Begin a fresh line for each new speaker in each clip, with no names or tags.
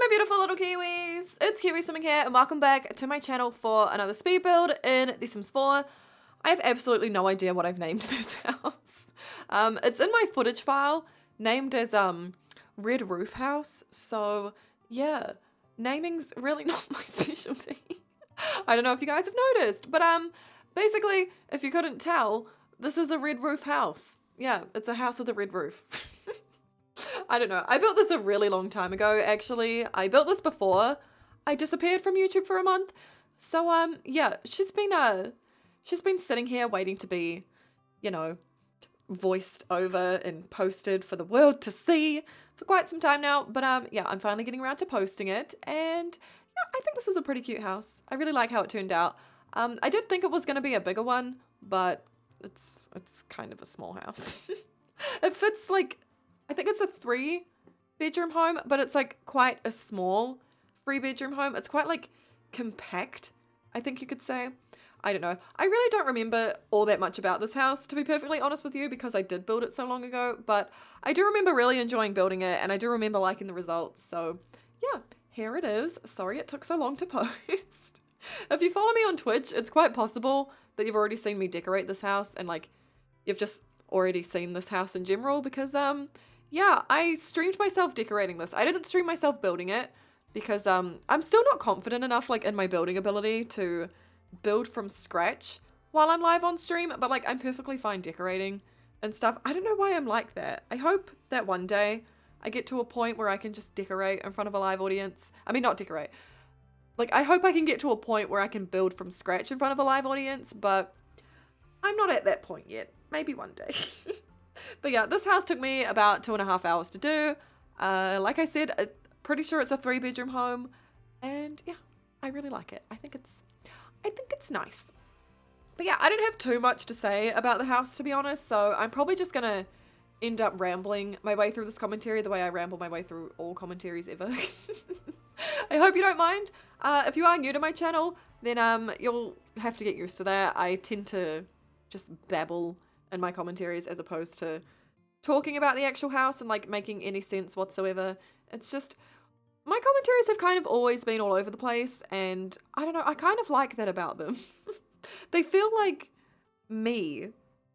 my beautiful little Kiwis! It's kiwisimming here and welcome back to my channel for another speed build in The Sims 4. I have absolutely no idea what I've named this house. It's in my footage file, named as Red Roof House, so yeah, naming's really not my specialty. I don't know if you guys have noticed, but basically, if you couldn't tell, this is a red roof house. Yeah, it's a house with a red roof. I don't know. I built this a really long time ago, actually. I built this before I disappeared from YouTube for a month. So, yeah, she's been sitting here waiting to be, you know, voiced over and posted for the world to see for quite some time now. But, yeah, I'm finally getting around to posting it. And, yeah, I think this is a pretty cute house. I really like how it turned out. I did think it was going to be a bigger one, but it's kind of a small house. It fits, like, I think it's a 3-bedroom home, but it's like quite a small 3-bedroom home. It's quite like compact, I think you could say. I don't know. I really don't remember all that much about this house, to be perfectly honest with you, because I did build it so long ago, but I do remember really enjoying building it, and I do remember liking the results. So yeah, here it is. Sorry it took so long to post. If you follow me on Twitch, it's quite possible that you've already seen me decorate this house, and like you've just already seen this house in general, because yeah, I streamed myself decorating this. I didn't stream myself building it because I'm still not confident enough like in my building ability to build from scratch while I'm live on stream, but like I'm perfectly fine decorating and stuff. I don't know why I'm like that. I hope that one day I get to a point where I can just decorate in front of a live audience. I mean, not decorate. Like, I hope I can get to a point where I can build from scratch in front of a live audience, but I'm not at that point yet. Maybe one day. But yeah, this house took me about 2.5 hours to do. Like I said, I'm pretty sure it's a 3-bedroom home. And yeah, I really like it. I think it's nice. But yeah, I don't have too much to say about the house, to be honest. So I'm probably just going to end up rambling my way through this commentary the way I ramble my way through all commentaries ever. I hope you don't mind. If you are new to my channel, then you'll have to get used to that. I tend to just babble in my commentaries as opposed to talking about the actual house and like making any sense whatsoever. It's just, my commentaries have kind of always been all over the place, and I don't know, I kind of like that about them. They feel like me.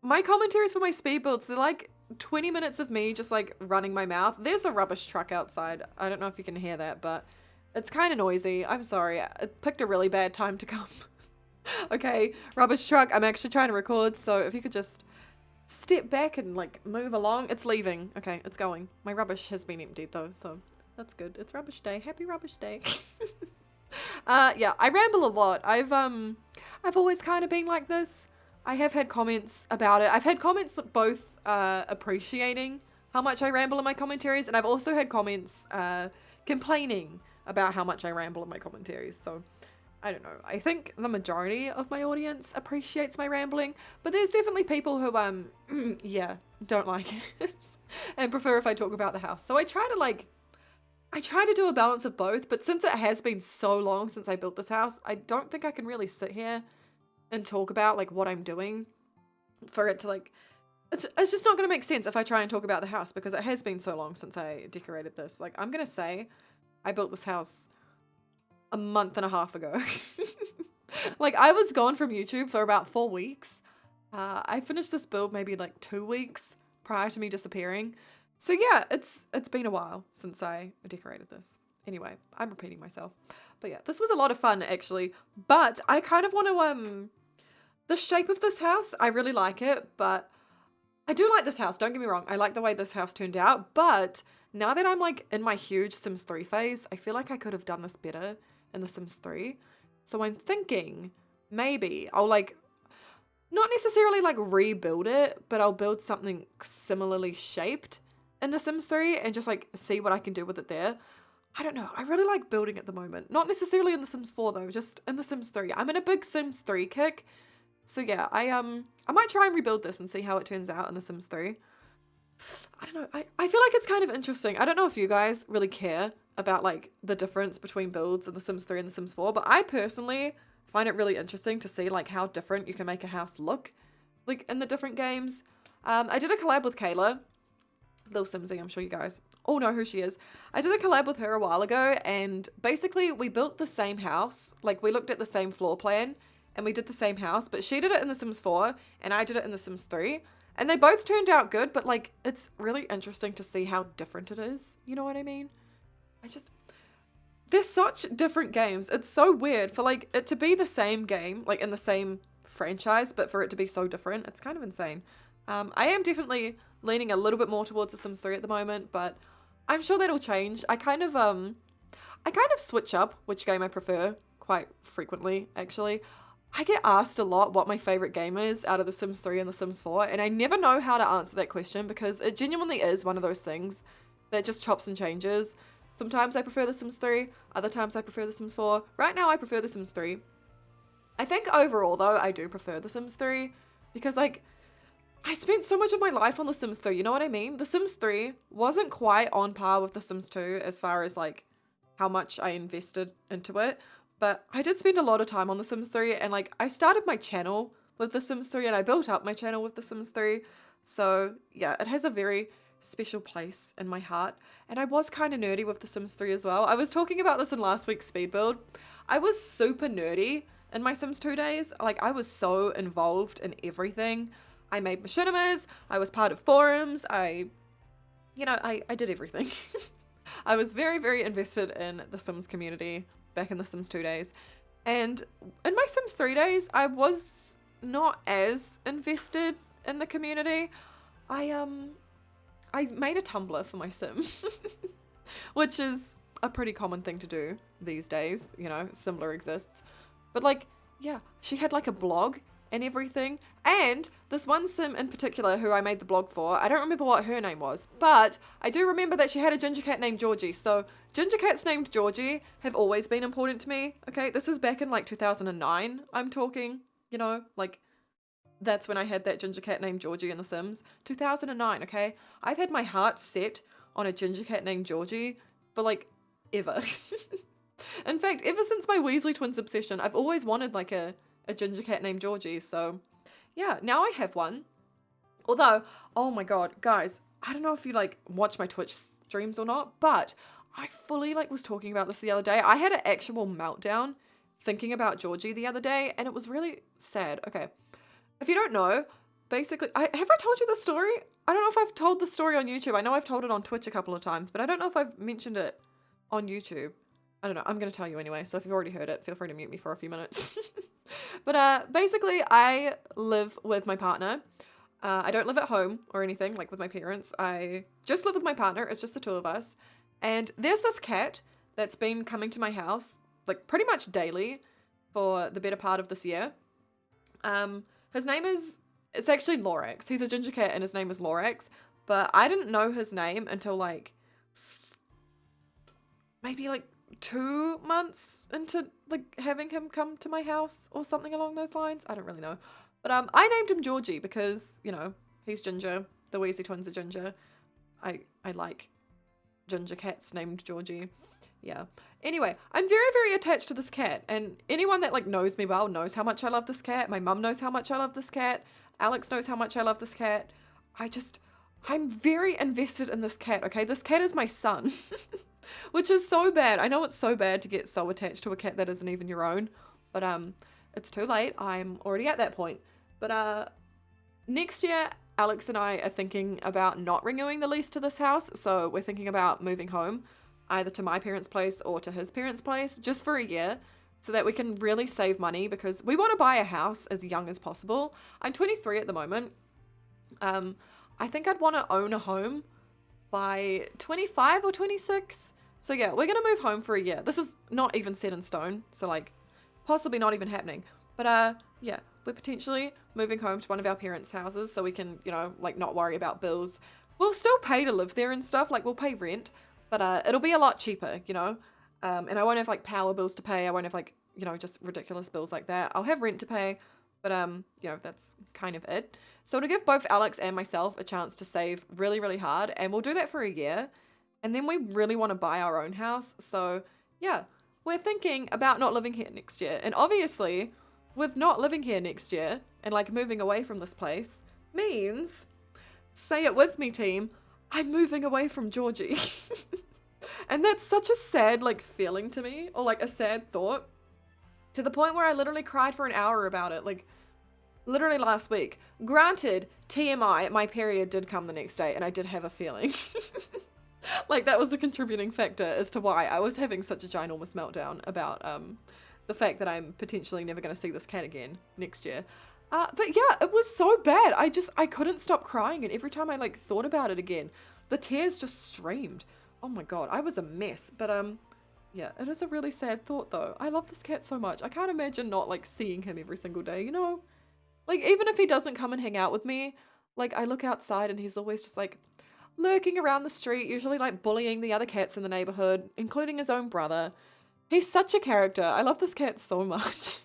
My commentaries for my speed builds, they're like 20 minutes of me just like running my mouth. There's a rubbish truck outside. I don't know if you can hear that, but it's kind of noisy. I'm sorry. I picked a really bad time to come. Okay, rubbish truck. I'm actually trying to record, so if you could just step back and like move along. It's leaving. Okay, it's going. My rubbish has been emptied though, so that's good. It's rubbish day. Happy rubbish day. Yeah, I ramble a lot. I've always kind of been like this. I have had comments about it. I've had comments both appreciating how much I ramble in my commentaries, and I've also had comments complaining about how much I ramble in my commentaries. So I don't know. I think the majority of my audience appreciates my rambling, but there's definitely people who, yeah, don't like it and prefer if I talk about the house. So I try to do a balance of both, but since it has been so long since I built this house, I don't think I can really sit here and talk about like what I'm doing for it to like, it's just not going to make sense if I try and talk about the house because it has been so long since I decorated this. Like, I'm going to say I built this house a month and a half ago. Like, I was gone from YouTube for about 4 weeks. I finished this build maybe like 2 weeks prior to me disappearing. So yeah, it's been a while since I decorated this. Anyway, I'm repeating myself. But yeah, this was a lot of fun actually. But I kind of want to, the shape of this house, I really like it. But I do like this house, don't get me wrong. I like the way this house turned out. But now that I'm like in my huge Sims 3 phase, I feel like I could have done this better in The Sims 3. So I'm thinking maybe I'll like, not necessarily like rebuild it, but I'll build something similarly shaped in The Sims 3 and just like see what I can do with it there. I don't know. I really like building at the moment. Not necessarily in The Sims 4 though, just in The Sims 3. I'm in a big Sims 3 kick. So yeah, I might try and rebuild this and see how it turns out in The Sims 3. I don't know. I feel like it's kind of interesting. I don't know if you guys really care about like the difference between builds in The Sims 3 and The Sims 4, but I personally find it really interesting to see like how different you can make a house look like in the different games. I did a collab with Kayla Little Simsy, I'm sure you guys all know who she is. I did a collab with her a while ago, and basically we built the same house. Like, we looked at the same floor plan and we did the same house, but she did it in The Sims 4 and I did it in The Sims 3. And they both turned out good, but like, it's really interesting to see how different it is. You know what I mean? They're such different games. It's so weird for like it to be the same game, like in the same franchise, but for it to be so different. It's kind of insane. I am definitely leaning a little bit more towards The Sims 3 at the moment, but I'm sure that'll change. I kind of switch up which game I prefer quite frequently, actually. I get asked a lot what my favorite game is out of The Sims 3 and The Sims 4, and I never know how to answer that question because it genuinely is one of those things that just chops and changes. Sometimes I prefer The Sims 3, other times I prefer The Sims 4. Right now I prefer The Sims 3. I think overall though, I do prefer The Sims 3 because like, I spent so much of my life on The Sims 3, you know what I mean? The Sims 3 wasn't quite on par with The Sims 2 as far as like how much I invested into it, but I did spend a lot of time on The Sims 3 and like I started my channel with The Sims 3 and I built up my channel with The Sims 3. So yeah, it has a very special place in my heart. And I was kind of nerdy with The Sims 3 as well. I was talking about this in last week's speed build. I was super nerdy in my Sims 2 days. Like I was so involved in everything. I made machinimas, I was part of forums, I did everything. I was very, very invested in the Sims community back in the Sims 2 days. And in my Sims 3 days, I was not as invested in the community. I made a Tumblr for my Sim, which is a pretty common thing to do these days, you know, Tumblr exists. But like, yeah, she had like a blog and everything. And this one Sim in particular who I made the blog for, I don't remember what her name was, but I do remember that she had a ginger cat named Georgie. So ginger cats named Georgie have always been important to me. Okay, this is back in like 2009, I'm talking, you know, like that's when I had that ginger cat named Georgie in The Sims. 2009, okay? I've had my heart set on a ginger cat named Georgie for like ever. In fact, ever since my Weasley twins obsession, I've always wanted like a ginger cat named Georgie. So yeah, now I have one. Although, oh my god, guys, I don't know if you like watch my Twitch streams or not, but I fully like was talking about this the other day. I had an actual meltdown thinking about Georgie the other day, and it was really sad. Okay, if you don't know, basically, have I told you the story? I don't know if I've told the story on YouTube. I know I've told it on Twitch a couple of times, but I don't know if I've mentioned it on YouTube. I don't know. I'm going to tell you anyway. So if you've already heard it, feel free to mute me for a few minutes. But basically, I live with my partner. I don't live at home or anything, like with my parents. I just live with my partner. It's just the two of us. And there's this cat that's been coming to my house, like pretty much daily for the better part of this year. His name is, it's actually Lorax. He's a ginger cat and his name is Lorax. But I didn't know his name until like, maybe like 2 months into like having him come to my house or something along those lines. I don't really know. But I named him Georgie because, you know, he's ginger. The Weasley twins are ginger. I like ginger cats named Georgie. Yeah. Anyway, I'm very, very attached to this cat. And anyone that like knows me well knows how much I love this cat. My mum knows how much I love this cat. Alex knows how much I love this cat. I'm very invested in this cat, okay? This cat is my son. Which is so bad. I know it's so bad to get so attached to a cat that isn't even your own. But it's too late. I'm already at that point. But next year, Alex and I are thinking about not renewing the lease to this house. So we're thinking about moving home, either to my parents' place or to his parents' place, just for a year, so that we can really save money because we want to buy a house as young as possible. I'm 23 at the moment. I think I'd want to own a home by 25 or 26. So yeah, we're going to move home for a year. This is not even set in stone. So like possibly not even happening. But yeah, we're potentially moving home to one of our parents' houses so we can, you know, like not worry about bills. We'll still pay to live there and stuff. Like we'll pay rent, but it'll be a lot cheaper, you know. And I won't have like power bills to pay. I won't have like, you know, just ridiculous bills like that. I'll have rent to pay, but you know, that's kind of it. So it'll give both Alex and myself a chance to save really, really hard, and we'll do that for a year. And then we really want to buy our own house. So yeah, we're thinking about not living here next year. And obviously, with not living here next year and like moving away from this place means, say it with me team, I'm moving away from Georgie. And that's such a sad like feeling to me, or like a sad thought, to the point where I literally cried for an hour about it, like literally last week. Granted, TMI, my period did come the next day and I did have a feeling. Like that was the contributing factor as to why I was having such a ginormous meltdown about the fact that I'm potentially never going to see this cat again next year. But yeah, it was so bad. I couldn't stop crying, and every time I like thought about it again, the tears just streamed. Oh my god, I was a mess. But yeah, it is a really sad thought though. I love this cat so much. I can't imagine not like seeing him every single day, you know? Like even if he doesn't come and hang out with me, like I look outside and he's always just like lurking around the street, usually like bullying the other cats in the neighborhood, including his own brother. He's such a character. I love this cat so much.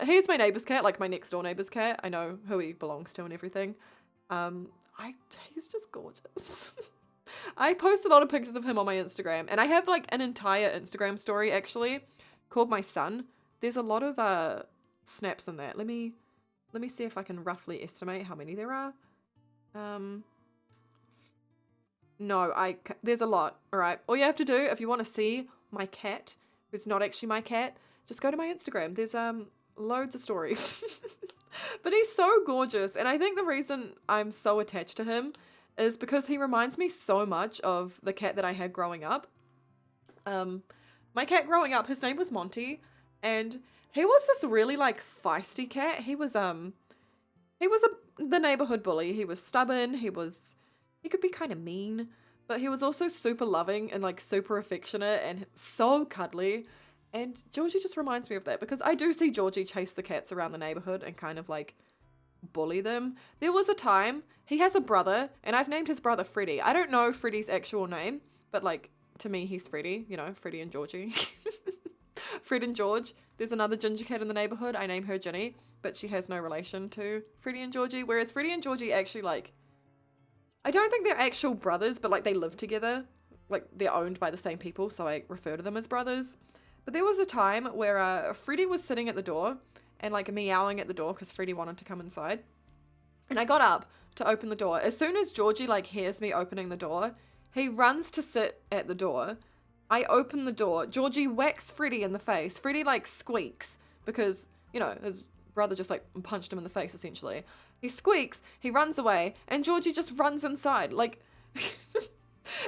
He's my neighbor's cat, like my next door neighbor's cat. I know who he belongs to and everything. He's just gorgeous. I post a lot of pictures of him on my Instagram, and I have like an entire Instagram story actually called My Son. There's a lot of snaps in that. Let me see if I can roughly estimate how many there are. No, there's a lot. All right. All you have to do if you want to see my cat, who's not actually my cat, just go to my Instagram. There's loads of stories. But he's so gorgeous, and I think the reason I'm so attached to him is because he reminds me so much of the cat that I had growing up. My cat growing up, his name was Monty, and he was this really like feisty cat. He was the neighborhood bully. He was stubborn. He could be kind of mean, but he was also super loving and like super affectionate and so cuddly. And Georgie just reminds me of that, because I do see Georgie chase the cats around the neighborhood and kind of like bully them. There was a time, he has a brother, and I've named his brother Freddie. I don't know Freddie's actual name, but like to me he's Freddie, you know, Freddie and Georgie. Fred and George. There's another ginger cat in the neighborhood. I name her Ginny, but she has no relation to Freddie and Georgie, whereas Freddie and Georgie actually like, I don't think they're actual brothers, but like they live together. Like they're owned by the same people, so I refer to them as brothers. But there was a time where Freddie was sitting at the door and like meowing at the door because Freddie wanted to come inside. And I got up to open the door. As soon as Georgie like hears me opening the door, he runs to sit at the door. I open the door. Georgie whacks Freddie in the face. Freddie like squeaks because, you know, his brother just like punched him in the face essentially. He squeaks, he runs away, and Georgie just runs inside. Like,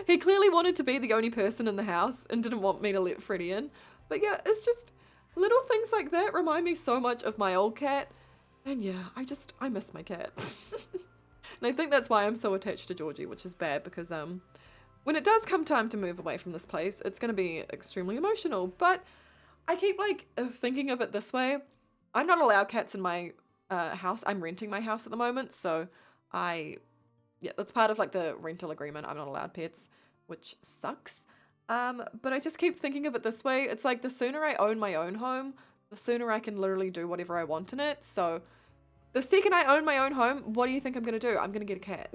he clearly wanted to be the only person in the house and didn't want me to let Freddie in. But yeah, it's just little things like that remind me so much of my old cat. And yeah, I miss my cat. And I think that's why I'm so attached to Georgie, which is bad because when it does come time to move away from this place, it's going to be extremely emotional. But I keep like thinking of it this way. I'm not allowed cats in my house. I'm renting my house at the moment. So that's part of like the rental agreement. I'm not allowed pets, which sucks. But I just keep thinking of it this way. It's like the sooner I own my own home, the sooner I can literally do whatever I want in it. So the second I own my own home, what do you think I'm going to do? I'm going to get a cat.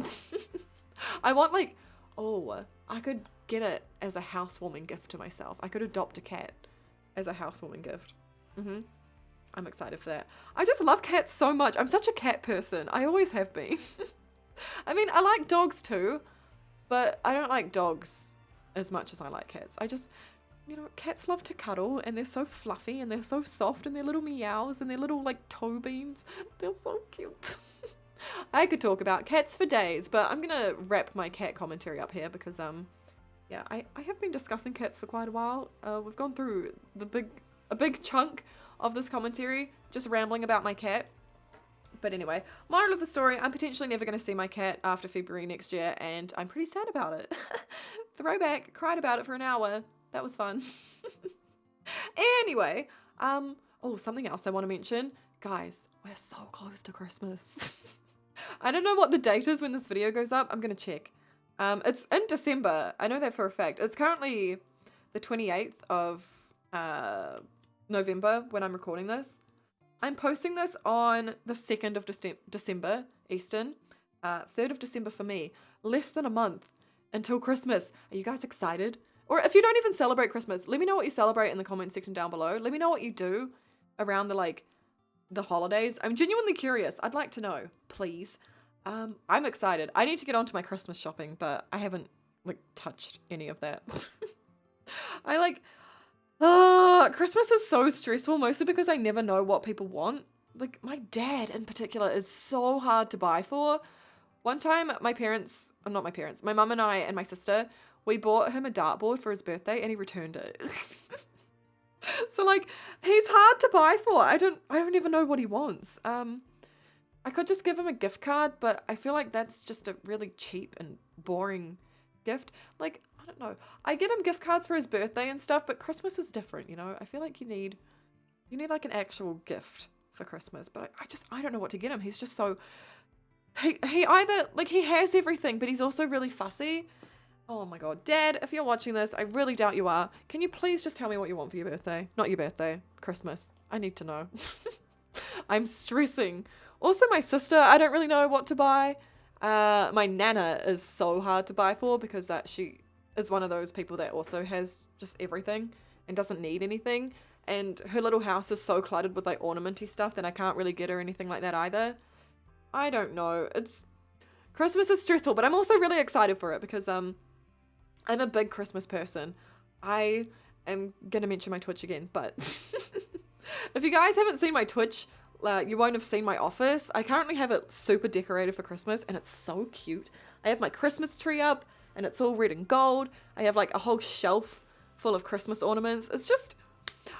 I want like, I could get it as a housewarming gift to myself. I could adopt a cat as a housewarming gift. I'm excited for that. I just love cats so much. I'm such a cat person. I always have been. I mean, I like dogs too, but I don't like dogs as much as I like cats. I just, you know, cats love to cuddle, and they're so fluffy and they're so soft, and their little meows and their little like toe beans. They're so cute. I could talk about cats for days, but I'm gonna wrap my cat commentary up here because yeah, I have been discussing cats for quite a while. We've gone through a big chunk of this commentary just rambling about my cat. But anyway, moral of the story, I'm potentially never going to see my cat after February next year, and I'm pretty sad about it. Throwback, cried about it for an hour. That was fun. Anyway, something else I want to mention. Guys, we're so close to Christmas. I don't know what the date is when this video goes up. I'm going to check. It's in December. I know that for a fact. It's currently the 28th of November when I'm recording this. I'm posting this on the 2nd of December, Eastern, 3rd of December for me. Less than a month until Christmas. Are you guys excited? Or if you don't even celebrate Christmas, let me know what you celebrate in the comment section down below. Let me know what you do around the holidays. I'm genuinely curious. I'd like to know, please. I'm excited. I need to get onto my Christmas shopping, but I haven't like touched any of that. I like, Christmas is so stressful, mostly because I never know what people want. Like my dad in particular is so hard to buy for. One time my mum and I and my sister, we bought him a dartboard for his birthday and he returned it. So like, he's hard to buy for. I don't even know what he wants. I could just give him a gift card, but I feel like that's just a really cheap and boring gift. Like, I don't know. I get him gift cards for his birthday and stuff, but Christmas is different, you know? I feel like you need like an actual gift for Christmas, but I don't know what to get him. He's just so, he either, like, he has everything, but he's also really fussy. Oh my God. Dad, if you're watching this, I really doubt you are. Can you please just tell me what you want for your birthday? Not your birthday, Christmas. I need to know. I'm stressing. Also, my sister, I don't really know what to buy. My nana is so hard to buy for because she is one of those people that also has just everything and doesn't need anything. And her little house is so cluttered with like ornamenty stuff that I can't really get her anything like that either. I don't know. Christmas is stressful, but I'm also really excited for it because I'm a big Christmas person. I am going to mention my Twitch again, but if you guys haven't seen my Twitch, you won't have seen my office. I currently have it super decorated for Christmas and it's so cute. I have my Christmas tree up and it's all red and gold. I have like a whole shelf full of Christmas ornaments.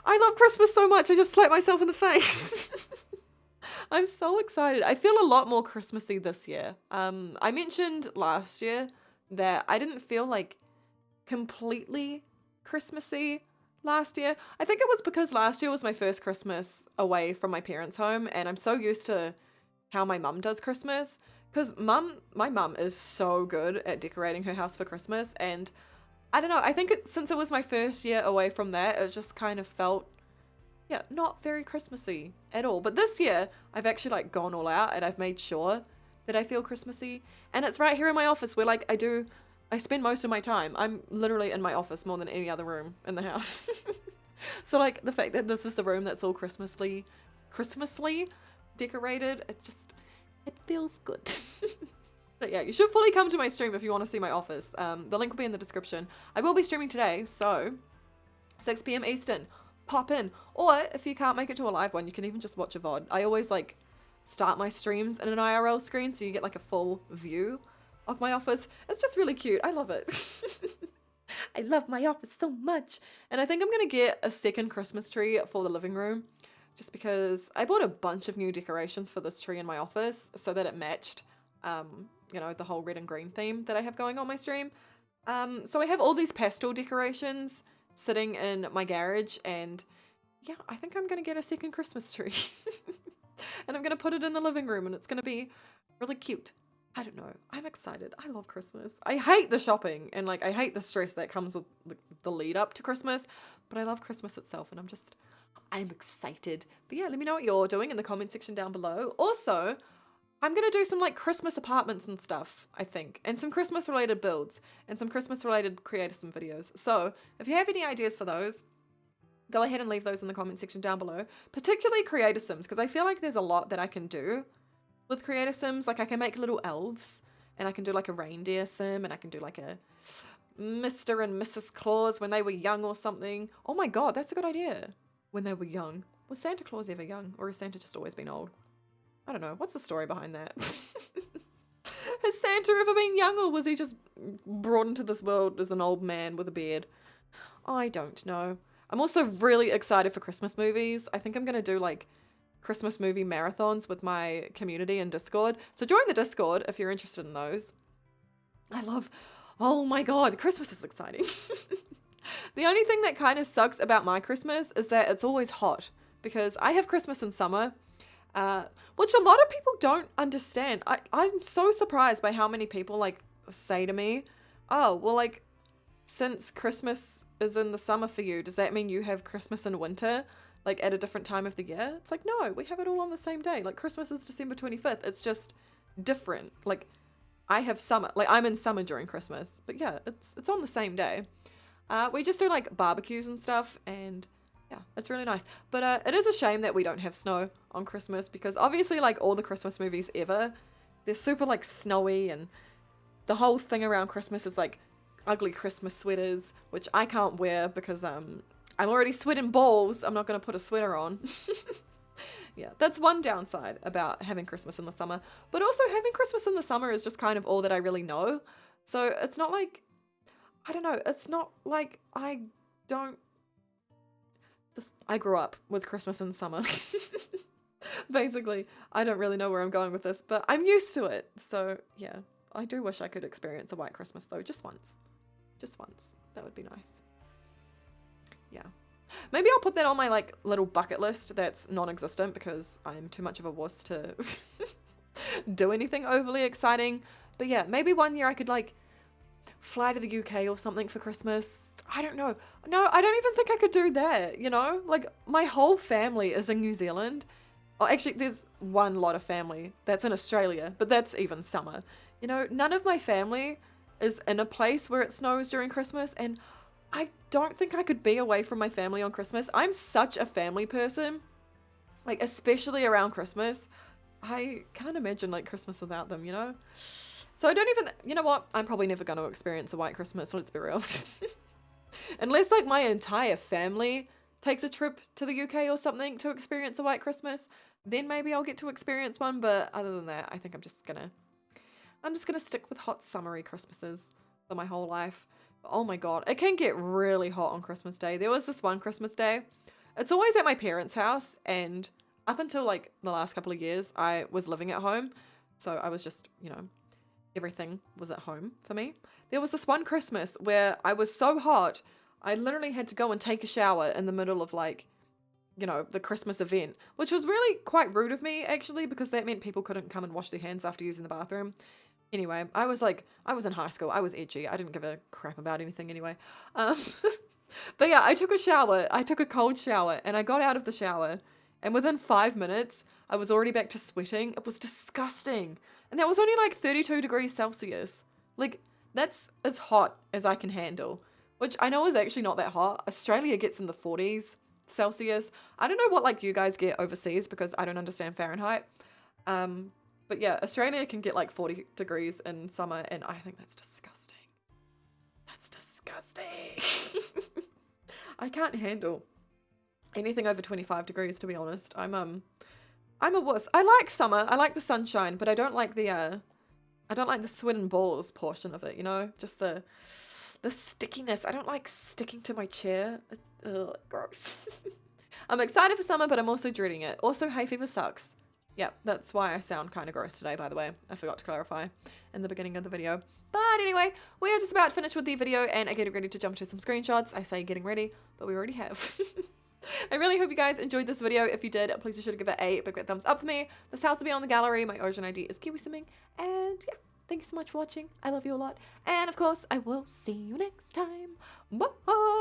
I love Christmas so much. I just slapped myself in the face. I'm so excited. I feel a lot more Christmassy this year. I mentioned last year that I didn't feel like completely Christmassy last year. I think it was because last year was my first Christmas away from my parents' home and I'm so used to how my mum does Christmas because my mum is so good at decorating her house for Christmas and I don't know, I think since it was my first year away from that, it just kind of felt, not very Christmassy at all. But this year, I've actually like gone all out and I've made sure that I feel Christmassy and it's right here in my office where like I spend most of my time. I'm literally in my office more than any other room in the house. So like the fact that this is the room that's all Christmasly decorated, it feels good. But yeah, you should fully come to my stream if you want to see my office. The link will be in the description. I will be streaming today, so 6 p.m. Eastern, pop in. Or if you can't make it to a live one, you can even just watch a VOD. I always like start my streams in an IRL screen so you get like a full view of my office. It's just really cute. I love it. I love my office so much. And I think I'm going to get a second Christmas tree for the living room just because I bought a bunch of new decorations for this tree in my office so that it matched, the whole red and green theme that I have going on my stream. So I have all these pastel decorations sitting in my garage and yeah, I think I'm going to get a second Christmas tree. And I'm going to put it in the living room and it's going to be really cute. I don't know. I'm excited. I love Christmas. I hate the shopping and like I hate the stress that comes with the lead up to Christmas, but I love Christmas itself and I'm excited. But yeah, let me know what you're doing in the comment section down below. Also, I'm going to do some like Christmas apartments and stuff, I think, and some Christmas related builds and some Christmas related creator sim videos. So if you have any ideas for those, go ahead and leave those in the comment section down below, particularly creator sims, because I feel like there's a lot that I can do with creator sims. Like I can make little elves and I can do like a reindeer sim and I can do like a Mr. and Mrs. Claus when they were young or something. Oh my God, that's a good idea. When they were young. Was Santa Claus ever young or has Santa just always been old? I don't know. What's the story behind that? Has Santa ever been young or was he just brought into this world as an old man with a beard? I don't know. I'm also really excited for Christmas movies. I think I'm going to do like Christmas movie marathons with my community in Discord. So join the Discord if you're interested in those. Oh my God, Christmas is exciting. The only thing that kind of sucks about my Christmas is that it's always hot because I have Christmas in summer, which a lot of people don't understand. I'm so surprised by how many people like say to me, oh, well, like since Christmas is in the summer for you, does that mean you have Christmas in winter? Like at a different time of the year? It's like, no, we have it all on the same day. Like Christmas is December 25th. It's just different. Like I have summer, like I'm in summer during Christmas, but yeah, it's on the same day. We just do like barbecues and stuff and yeah, it's really nice. But it is a shame that we don't have snow on Christmas because obviously like all the Christmas movies ever, they're super like snowy, and the whole thing around Christmas is like ugly Christmas sweaters, which I can't wear because I'm already sweating balls. I'm not going to put a sweater on. Yeah, that's one downside about having Christmas in the summer. But also having Christmas in the summer is just kind of all that I really know. So it's not like, I don't know, it's not like I grew up with Christmas in summer. Basically, I don't really know where I'm going with this, but I'm used to it. So yeah, I do wish I could experience a white Christmas though, just once. Just once. That would be nice. Yeah. Maybe I'll put that on my like little bucket list that's non-existent because I'm too much of a wuss to do anything overly exciting. But yeah, maybe one year I could like fly to the UK or something for Christmas. I don't know. No, I don't even think I could do that, you know? Like my whole family is in New Zealand. Oh, actually, there's one lot of family that's in Australia, but that's even summer. You know, none of my family is in a place where it snows during Christmas, and I don't think I could be away from my family on Christmas. I'm such a family person, like especially around Christmas. I can't imagine like Christmas without them, you know? So I don't even, you know what? I'm probably never going to experience a white Christmas, let's be real. Unless like my entire family takes a trip to the UK or something to experience a white Christmas, then maybe I'll get to experience one. But other than that, I think I'm just gonna stick with hot summery Christmases for my whole life. Oh my god, it can get really hot on Christmas Day. There was this one Christmas day. It's always at my parents' house, and up until like the last couple of years, I was living at home. So I was just, you know, everything was at home for me. There was this one Christmas where I was so hot, I literally had to go and take a shower in the middle of like, you know, the Christmas event, which was really quite rude of me actually, because that meant people couldn't come and wash their hands after using the bathroom. Anyway, I was in high school. I was edgy. I didn't give a crap about anything anyway. But yeah, I took a shower. I took a cold shower and I got out of the shower, and within 5 minutes, I was already back to sweating. It was disgusting. And that was only like 32 degrees Celsius. Like, that's as hot as I can handle, which I know is actually not that hot. Australia gets in the 40s Celsius. I don't know what like you guys get overseas because I don't understand Fahrenheit. But yeah, Australia can get like 40 degrees in summer, and I think that's disgusting. That's disgusting. I can't handle anything over 25 degrees, to be honest. I'm a wuss. I like summer. I like the sunshine, but I don't like the sweat and balls portion of it, you know? Just the stickiness. I don't like sticking to my chair. Ugh, gross. I'm excited for summer, but I'm also dreading it. Also, hay fever sucks. Yeah, that's why I sound kind of gross today, by the way. I forgot to clarify in the beginning of the video. But anyway, we are just about finished with the video and are getting ready to jump to some screenshots. I say getting ready, but we already have. I really hope you guys enjoyed this video. If you did, please be sure to give it a big red thumbs up for me. This house will be on the gallery. My origin ID is kiwisimming. And yeah, thank you so much for watching. I love you a lot. And of course, I will see you next time. Bye!